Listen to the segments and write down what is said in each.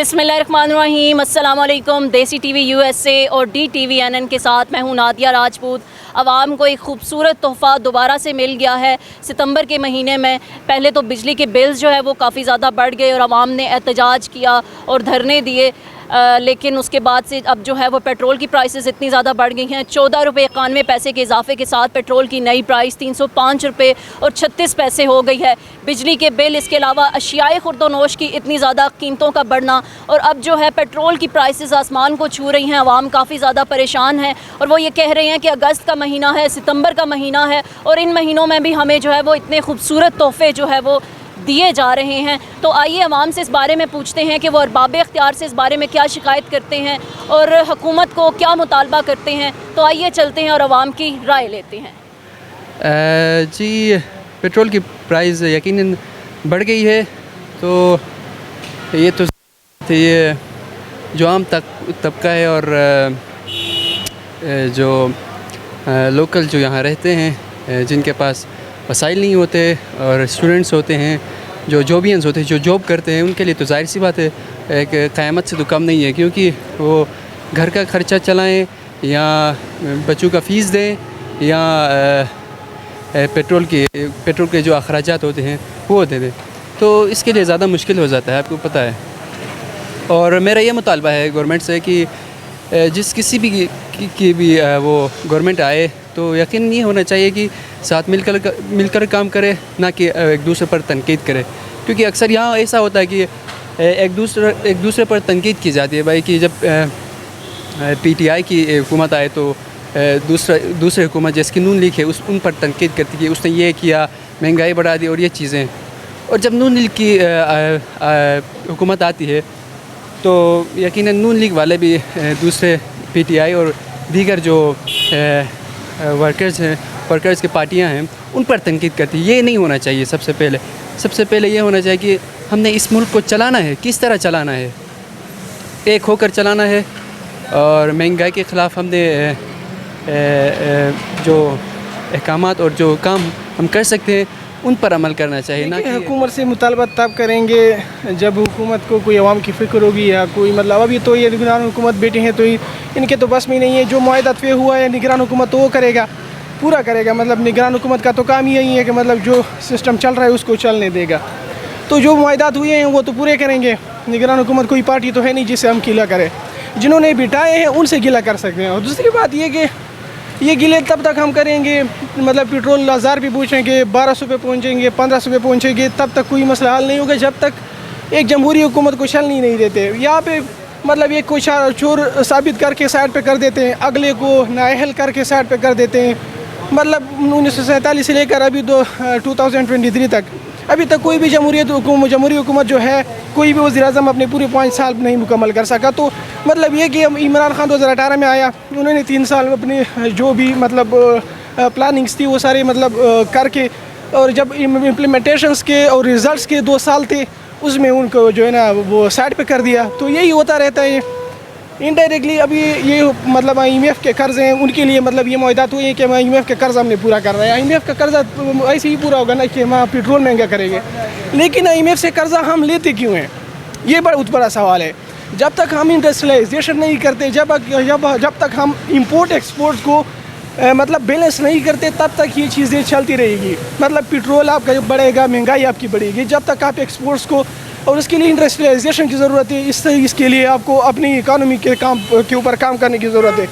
बिस्मिल्लाहिर्रहमानिर्रहीम, अस्सलाम वालेकुम। देसी टीवी यूएसए और DTVNN के साथ मैं हूं नादिया राजपूत। आवाम को एक खूबसूरत तोहफ़ा दोबारा से मिल गया है। सितंबर के महीने में पहले तो बिजली के बिल्स जो है वो काफ़ी ज़्यादा बढ़ गए और आवाम ने एहतजाज किया और धरने दिए, लेकिन उसके बाद से अब जो है वो पेट्रोल की प्राइसेस इतनी ज़्यादा बढ़ गई हैं। 14 रुपये 91 पैसे के इजाफे के साथ पेट्रोल की नई प्राइस 305 रुपये और 36 पैसे हो गई है। बिजली के बिल, इसके अलावा अशियाए खुर्दोनोश की इतनी ज़्यादा कीमतों का बढ़ना और अब जो है पेट्रोल की प्राइसेस आसमान को छू रही हैं। आवाम काफ़ी ज़्यादा परेशान है और वो ये कह रहे हैं कि अगस्त का महीना है, सितंबर का महीना है और इन महीनों में भी हमें जो है वो इतने खूबसूरत तोहफ़े जो है वो दिए जा रहे हैं। तो आइए अवाम से इस बारे में पूछते हैं कि वो अरबाब इख्तियार से इस बारे में क्या शिकायत करते हैं और हुकूमत को क्या मुतालबा करते हैं। तो आइए चलते हैं और अवाम की राय लेते हैं। जी, पेट्रोल की प्राइस यकीनन बढ़ गई है, तो ये जो आम तबका है और जो लोकल जो यहाँ रहते हैं, जिनके पास वसाइल नहीं होते और स्टूडेंट्स होते हैं, जो जॉबियंस होते हैं, जो जॉब करते हैं, उनके लिए तो जाहिर सी बात है एक क़यामत से तो कम नहीं है, क्योंकि वो घर का ख़र्चा चलाएं या बच्चों का फ़ीस दें या पेट्रोल के जो अखराजात होते हैं वो दे दें, तो इसके लिए ज़्यादा मुश्किल हो जाता है, आपको पता है। और मेरा ये मुतालबा है गवर्नमेंट से कि जिस किसी भी की भी वो गवर्नमेंट आए तो यकीन ये होना चाहिए कि साथ मिलकर काम करे, ना कि एक दूसरे पर तनकीद करे, क्योंकि अक्सर यहाँ ऐसा होता है कि एक दूसरे पर तनकीद की जाती है भाई, कि जब PTI की हुकूमत आए तो दूसरे हुकूमत जैसे कि नून लीग है उन पर तनकीद करती कि उसने ये किया, महंगाई बढ़ा दी और ये चीज़ें। और जब नून लीग की हुकूमत आती है तो यकीनन नून लीग वाले भी दूसरे PTI और दीगर जो वर्कर्स की पार्टियां हैं उन पर तनकीद करती है। ये नहीं होना चाहिए। सबसे पहले ये होना चाहिए कि हमने इस मुल्क को चलाना है, किस तरह चलाना है, एक होकर चलाना है और महंगाई के ख़िलाफ़ हमने जो अहकामात और जो काम हम कर सकते हैं उन पर अमल करना चाहिए। ना कि हुकूमत से मुतालबा तब करेंगे जब हुकूमत को कोई अवाम की फ़िक्र होगी या कोई मतलब अभी तो ये निगरान हुकूमत बैठे हैं तो इनके तो बस में नहीं है। जो मुआहदा तय हुआ है निगरान हुकूमत तो वो पूरा करेगा। मतलब निगरान हुकूमत का तो काम यही है कि मतलब जो सिस्टम चल रहा है उसको चलने देगा, तो जो मुआहदात हुए हैं वो तो पूरे करेंगे। निगरान हुकूमत कोई पार्टी तो है नहीं जिससे हम गिला करें, जिन्होंने बिठाए हैं उनसे गिला कर सकते हैं। और दूसरी बात ये कि ये गिले तब तक हम करेंगे, मतलब पेट्रोल 1000 भी पूछेंगे, 1200 पे पहुँचेंगे, 1500 पे पहुँचेंगे, तब तक कोई मसला हल नहीं होगा जब तक एक जमहूरी हुकूमत को चलनी नहीं देते। यहाँ पे मतलब एक को चोर साबित करके साइड पे कर देते हैं, अगले को नाअहल करके साइड पे कर देते हैं। मतलब 1947 से लेकर अभी 2023 तक अभी तक कोई भी जमहूरी हुकूमत जो है, कोई भी वज़ीर-ए-आज़म अपने पूरे 5 साल नहीं मुकम्मल कर सका। तो मतलब ये कि इमरान खान 2018 में आया, उन्होंने 3 साल में अपने जो भी मतलब प्लानिंग्स थी वो सारे मतलब करके, और जब इम्प्लीमेंटेशंस के और रिज़ल्ट्स के 2 साल थे उसमें उनको जो है ना वो साइड पे कर दिया। तो यही होता रहता है इनडायरेक्टली। अभी ये मतलब IMF के कर्ज़ हैं, उनके लिए मतलब ये मुआहदात हुए हैं कि IMF के कर्ज़ हमने पूरा कर रहे हैं। IMF का कर्ज़ा ऐसे ही पूरा होगा ना कि हम पेट्रोल महंगा करेंगे, लेकिन IMF से कर्ज़ा हम लेते क्यों हैं, ये बहुत बड़ा सवाल है। जब तक हम इंडस्ट्रियलाइजेशन नहीं करते, जब तक हम इंपोर्ट एक्सपोर्ट को मतलब बैलेंस नहीं करते, तब तक ये चीज़ें चलती रहेगी। मतलब पेट्रोल आपका बढ़ेगा, महंगाई आपकी बढ़ेगी। जब तक आप एक्सपोर्ट्स को, और उसके लिए इंडस्ट्रियलाइजेशन की ज़रूरत है, इसके लिए आपको अपनी इकानमी के ऊपर काम करने की ज़रूरत है।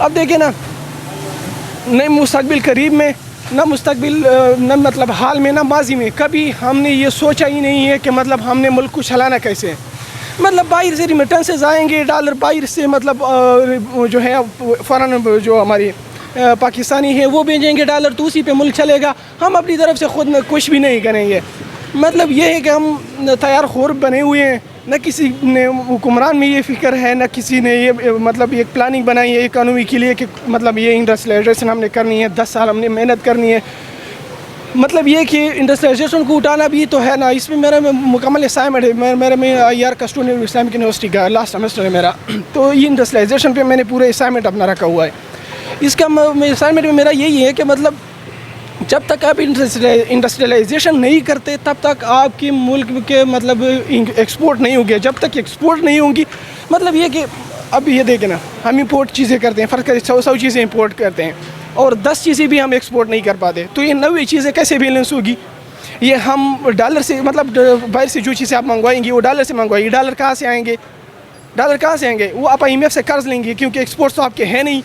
अब देखिए ना, न मुस्तकबिल करीब में, न मुस्तकबिल न मतलब हाल में, न माजी में कभी हमने ये सोचा ही नहीं है कि मतलब हमने मुल्क को चलाना कैसे है। मतलब बाहर से रिमिटेंसेस आएंगे, डॉलर बाहर से मतलब जो है फ़ौरन जो हमारी पाकिस्तानी है वो भेजेंगे डॉलर, तो उसी पे मुल्क चलेगा। हम अपनी तरफ से खुद कुछ भी नहीं करेंगे। मतलब ये है कि हम तैयार खोर बने हुए हैं, न किसी ने हुक्मरान में ये फ़िक्र है, न किसी ने ये मतलब एक प्लानिंग बनाई है इकानमी के लिए कि मतलब ये इंडस्ट्रियलाइजेशन हमने करनी है, 10 साल हमने मेहनत करनी है। मतलब ये कि इंडस्ट्रियलाइजेशन को उठाना भी तो है ना। इसमें मेरा मुकम्मल असाइनमेंट है, मेरा मैं IR का स्टूडेंट इस्लामिक यूनिवर्सिटी का लास्ट सेमेस्टर है मेरा, तो ये इंडस्ट्रियलाइजेशन पे मैंने पूरे असाइनमेंट अपना रखा हुआ है। इसका असाइनमेंट में मेरा यही है कि मतलब जब तक आप इंडस्ट्रियलाइजेशन नहीं करते तब तक आपके मुल्क के मतलब एक्सपोर्ट नहीं होगी। जब तक एक्सपोर्ट नहीं होंगी मतलब ये कि अब ये देखें ना, हम इंपोर्ट चीज़ें करते हैं, फ़र्क 100 चीज़ें इंपोर्ट करते हैं और 10 चीज़ें भी हम एक्सपोर्ट नहीं कर पाते, तो ये 90 चीज़ें कैसे बैलेंस होगी? ये हम डॉलर से मतलब बाहर से जो चीज़ें आप मंगवाएंगे वो डॉलर से मंगवाएंगे, डॉलर कहाँ से आएंगे? डॉलर कहाँ से आएंगे? वो आप IMF से कर्ज लेंगे क्योंकि एक्सपोर्ट्स तो आपके हैं नहीं,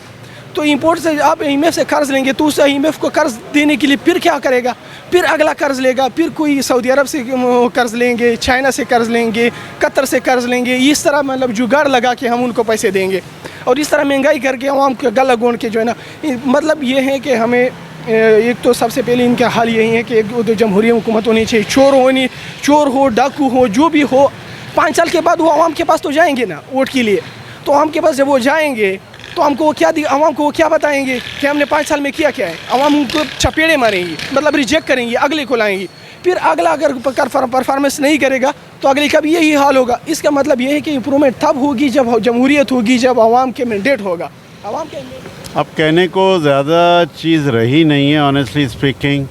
तो इंपोर्ट से आप IMF से कर्ज लेंगे तो उस IMF को कर्ज देने के लिए फिर क्या करेगा? फिर अगला कर्ज लेगा, फिर कोई सऊदी अरब से कर्ज लेंगे, चाइना से कर्ज लेंगे, कतर से कर्ज लेंगे, इस तरह मतलब जुगाड़ लगा के हम उनको पैसे देंगे और इस तरह महंगाई करके आवाम का गला गोंद के जो है ना, मतलब ये है कि हमें एक तो सबसे पहले इनका हाल यही है कि एक जमहूरी हुकूमत होनी चाहिए। चोर हो डाकू हो जो भी हो, 5 साल के बाद वो आवाम के पास तो जाएंगे ना वोट के लिए, तो आवाम के पास जब वो जाएंगे तो हमको वो क्या आवाम को वो क्या बताएंगे कि हमने 5 साल में किया क्या है? आवाम उनको चपेड़े मारेंगी, मतलब रिजेक्ट करेंगी, अगले को लाएंगी, फिर अगला अगर परफॉर्मेंस नहीं करेगा तो अगले का भी यही हाल होगा। इसका मतलब ये है कि इम्प्रूवमेंट तब होगी जब जमहूरियत होगी, जब आवाम के मैंडेट होगा। आवाम के अब कहने को ज़्यादा चीज़ रही नहीं है ऑनेस्टली स्पीकिंग।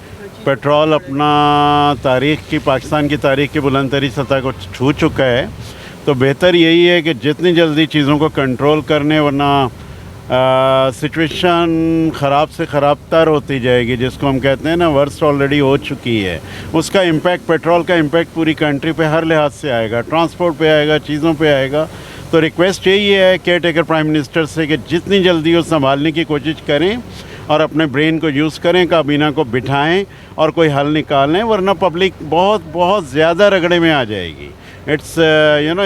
पेट्रोल अपना तारीख़ की पाकिस्तान की तारीख़ की बुलंदतरीन सतह को छू चुका है, तो बेहतर यही है कि जितनी जल्दी चीज़ों को कंट्रोल करने, वरना सिचुएशन ख़राब से ख़राब तर होती जाएगी, जिसको हम कहते हैं ना वर्स्ट ऑलरेडी हो चुकी है। उसका इम्पैक्ट, पेट्रोल का इम्पैक्ट पूरी कंट्री पे हर लिहाज से आएगा, ट्रांसपोर्ट पे आएगा, चीज़ों पे आएगा। तो रिक्वेस्ट यही है केयर टेकर प्राइम मिनिस्टर से कि जितनी जल्दी वो संभालने की कोशिश करें और अपने ब्रेन को यूज़ करें, काबीना को बिठाएं और कोई हल निकालें, वरना पब्लिक बहुत ज़्यादा रगड़े में आ जाएगी। इट्स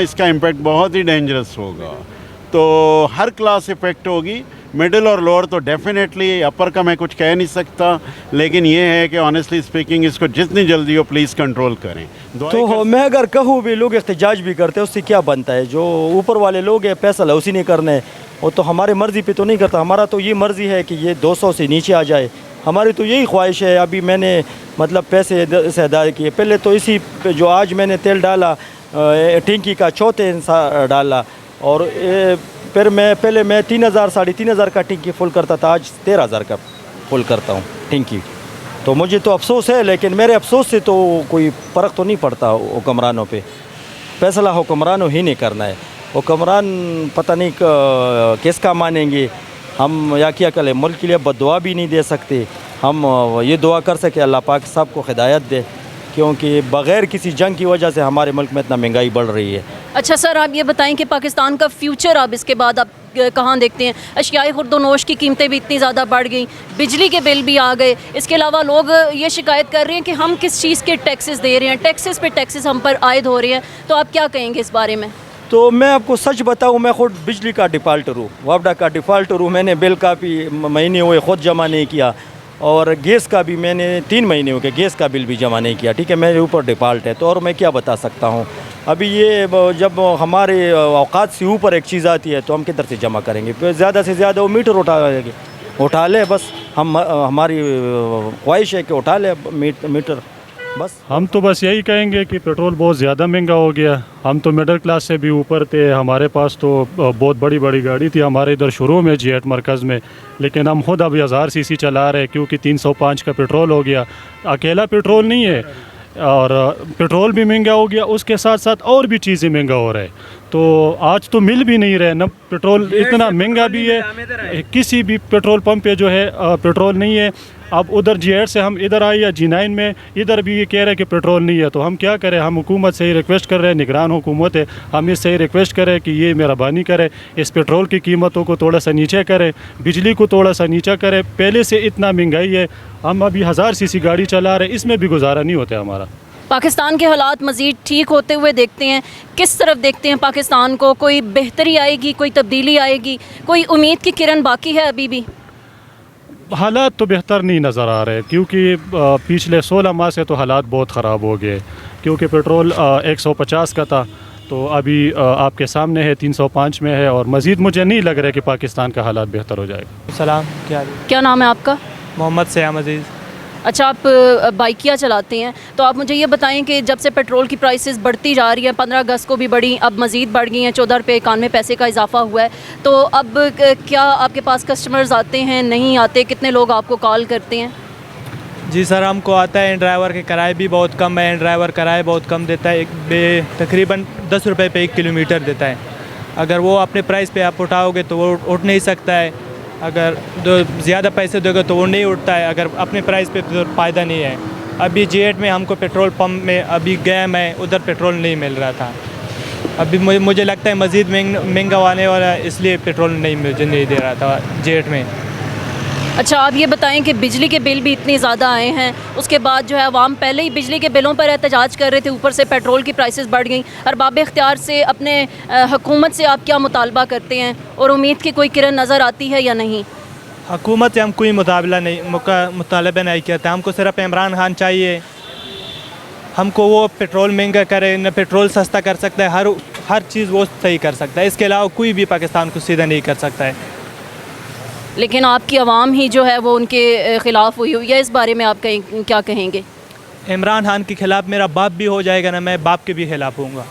इसका इम्पैक्ट बहुत ही डेंजरस होगा, तो हर क्लास इफ़ेक्ट होगी। मिडिल और लोअर तो डेफिनेटली, अपर का मैं कुछ कह नहीं सकता, लेकिन ये है कि ऑनेस्टली स्पीकिंग इसको जितनी जल्दी हो प्लीज़ कंट्रोल करें। तो मैं अगर कहूँ भी लोग एहतजाज भी करते हैं, उससे क्या बनता है? जो ऊपर वाले लोग हैं फैसला उसी ने करना है, वो तो हमारे मर्ज़ी पे तो नहीं करता। हमारा तो ये मर्ज़ी है कि ये 200 से नीचे आ जाए, हमारी तो यही ख्वाहिश है। अभी मैंने मतलब पैसे से अदा किए, पहले तो इसी पे जो आज मैंने तेल डाला टेंकी का 4 हिस्सा डाला, और फिर पहले मैं 3000 साढ़े 3000 का टेंकी फुल करता था, आज 13000 का फुल करता हूँ टेंकी। तो मुझे तो अफसोस है, लेकिन मेरे अफसोस से तो कोई फ़र्क तो नहीं पड़ता हुक्मरानों पे। फैसला हुक्मरानों ही नहीं करना है। हुक्मरान पता नहीं किसका मानेंगे हम, या क्या करें? मुल्क के लिए बद्दुआ भी नहीं दे सकते हम। ये दुआ कर सके अल्लाह पाक सबको हिदायत दे, क्योंकि बग़ैर किसी जंग की वजह से हमारे मुल्क में इतना महंगाई बढ़ रही है। अच्छा सर, आप ये बताएं कि पाकिस्तान का फ्यूचर अब इसके बाद आप कहाँ देखते हैं? अशियाए खुर्दोनोश की कीमतें भी इतनी ज़्यादा बढ़ गई, बिजली के बिल भी आ गए, इसके अलावा लोग ये शिकायत कर रहे हैं कि हम किस चीज़ के टैक्सेस दे रहे हैं, टैक्सेस पे टैक्सेस हम पर आयद हो रहे हैं, तो आप क्या कहेंगे इस बारे में? तो मैं आपको सच बताऊं, मैं ख़ुद बिजली का डिफ़ाल्टर हूँ, वापडा का डिफ़ाल्टर हूँ। मैंने बिल का भी महीने हुए ख़ुद जमा नहीं किया, और गैस का भी मैंने 3 महीने हो गए गैस का बिल भी जमा नहीं किया। ठीक है, मेरे ऊपर डिफ़ाल्ट है, तो और मैं क्या बता सकता हूँ? अभी ये जब हमारे औकात से ऊपर एक चीज़ आती है तो हम किधर से जमा करेंगे? फिर ज़्यादा से ज़्यादा वो मीटर उठा ले, बस हमारी ख्वाहिश है कि उठा ले मीटर बस। हम तो बस यही कहेंगे कि पेट्रोल बहुत ज़्यादा महंगा हो गया। हम तो मिडिल क्लास से भी ऊपर थे, हमारे पास तो बहुत बड़ी बड़ी गाड़ी थी हमारे इधर शुरू में G8 मरकज़ में, लेकिन हम खुद अभी 1000 सीसी चला रहे हैं क्योंकि 305 का पेट्रोल हो गया। अकेला पेट्रोल नहीं है, और पेट्रोल भी महंगा हो गया, उसके साथ साथ और भी चीज़ें महंगा हो रहा है। तो आज तो मिल भी नहीं रहे ना, पेट्रोल इतना महंगा भी है, किसी भी पेट्रोल पंप पे जो है पेट्रोल नहीं है। अब उधर G8 से हम इधर आए या G9 में, इधर भी ये कह रहे हैं कि पेट्रोल नहीं है, तो हम क्या करें? हम हुकूमत से ही रिक्वेस्ट कर रहे हैं, निगरान हुकूमत है, हम इससे ही रिक्वेस्ट करें कि ये मेहरबानी करे, इस पेट्रोल की कीमतों को थोड़ा सा नीचे करें, बिजली को थोड़ा सा नीचा करें। पहले से इतना महंगाई है, हम अभी 1000 सीसी गाड़ी चला रहे हैं, इसमें भी गुजारा नहीं होता हमारा। पाकिस्तान के हालात मज़ीद ठीक होते हुए देखते हैं, किस तरफ देखते हैं पाकिस्तान को? कोई बेहतरी आएगी, कोई तब्दीली आएगी, कोई उम्मीद की किरण बाकी है अभी भी? हालात तो बेहतर नहीं नज़र आ रहे, क्योंकि पिछले 16 माह से तो हालात बहुत ख़राब हो गए। क्योंकि पेट्रोल 150 का था, तो अभी आपके सामने है 305 में है, और मज़ीद मुझे नहीं लग रहा है कि पाकिस्तान का हालात बेहतर हो जाएगा। सलाम, क्या नाम है आपका? मोहम्मद सयाम अजीज़। अच्छा, आप बाइकियाँ चलाते हैं, तो आप मुझे ये बताएं कि जब से पेट्रोल की प्राइसेस बढ़ती जा रही है, 15 अगस्त को भी बढ़ी, अब मज़ीद बढ़ गई हैं, 14 रुपये 91 पैसे का इजाफा हुआ है, तो अब क्या आपके पास कस्टमर्स आते हैं, नहीं आते? कितने लोग आपको कॉल करते हैं? जी सर, हमको आता है ड्राइवर के किराए भी बहुत कम है। ड्राइवर किराए बहुत कम देता है, तकरीबन 10 रुपये पे 1 किलोमीटर देता है। अगर वो अपने प्राइस पे आप उठाओगे तो वो उठ नहीं सकता है। अगर ज़्यादा पैसे दोगे तो वो नहीं उठता है। अगर अपने प्राइस पे तो फ़ायदा नहीं है। अभी G8 में हमको पेट्रोल पंप में अभी गया मैं, उधर पेट्रोल नहीं मिल रहा था। अभी मुझे लगता है मज़ीद महंगा आने वाला, इसलिए पेट्रोल मुझे नहीं दे रहा था G8 में। अच्छा, आप ये बताएं कि बिजली के बिल भी इतने ज़्यादा आए हैं, उसके बाद जो है आवाम पहले ही बिजली के बिलों पर एहतजाज कर रहे थे, ऊपर से पेट्रोल की प्राइसेस बढ़ गई। अरबाब इख्तियार से अपने हुकूमत से आप क्या मुतालबा करते हैं और उम्मीद की कोई किरण नज़र आती है या नहीं? हुकूमत से हम कोई मुतालबा नहीं करते। हमको सिर्फ इमरान खान चाहिए। हमको वो पेट्रोल महंगा करे, न पेट्रोल सस्ता कर सकता है, हर चीज़ वो सही कर सकता है। इसके अलावा कोई भी पाकिस्तान को सीधा नहीं कर सकता है। लेकिन आपकी आवाम ही जो है वो उनके ख़िलाफ़ हुई है, इस बारे में आप क्या कहेंगे? इमरान खान के ख़िलाफ़ मेरा बाप भी हो जाएगा ना, मैं बाप के भी ख़िलाफ़ हूँगा।